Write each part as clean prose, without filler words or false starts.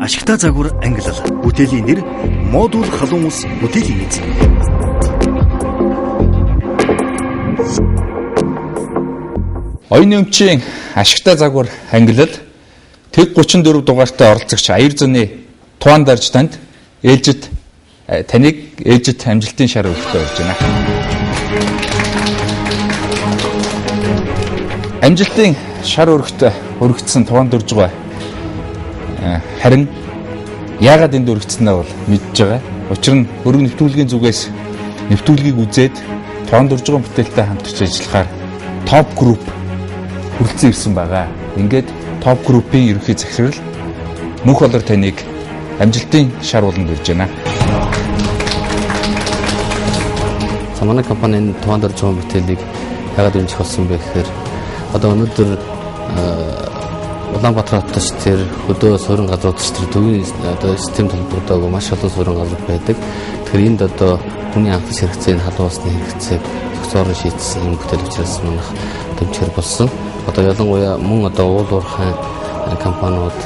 Ашигтай загвар ангилал. Бүтээлийн нэр модуль халуун ус бүтээлийн эзэн. Оюуны өмчийн ашигтай загвар ангилал тэг 34 дугаартай оролцогч Аяр зуны Туан дарж танд ээлжид таныг ээлжид амжилтын шар өргөтэй болж байна. Амжилтын шар өргөцсөн Туан дуржгаа. Харин яагаад энд өргөцсөнээ бол мэдж байгаа. Учир нь өргөн нэвтрүүлгийн зүгээс нэвтрүүлгийг үзээд Туан дуржгаа бүтээлтэй хамтарч ажиллахаар топ групп хүрэлцэн ирсэн байгаа. Ингээд топ группийн ерөнхий захирал мөнх болор таныг амжилтын шар ууланд ирж байна. Манай компанийн Туан дуржгаа бүтээлийг яагаад дэмжих болсон бэ гэхээр одоо өнөөдөр Улаанбаатар хотод тэр хөдөө суурин газрууд тэр төвийн одоо систем төлбөрөдөг маш олон суурин газар байдаг. Тэгэхээр энд одоо хүний анхны хэрэгцээний хадуусны хэрэгцээг зохицоорон шийдсэн юм бүтээл учраас манайх дэмжихэр болсон. Одоо ялангуяа мөн одоо уул уурхайн компаниуд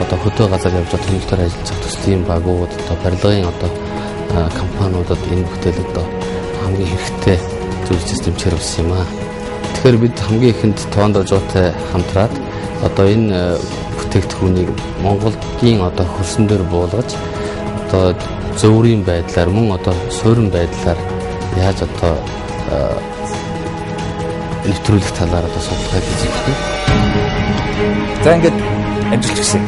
одоо хөдөө газар явж байгаа төлөвлөлтөөр ажиллаж төслийн багууд одоо барилгын одоо компаниудад энэ бүтээл одоо хамгийн хэрэгтэй зүйлс дэмжихэр болсон юм аа. Тэгэхээр бид хамгийн ихэнд Туан дуржгаатай хамтраад одоо энэ бүтээгдэхүүнийг Монголын одоо хөрсөн дээр буулгаж одоо зөвөрийн байдлаар мөн одоо суурин байдлаар яаж одоо нэвтрүүлэх талаар одоо судалгаа хийж байна. За ингээд амжилт хүсье.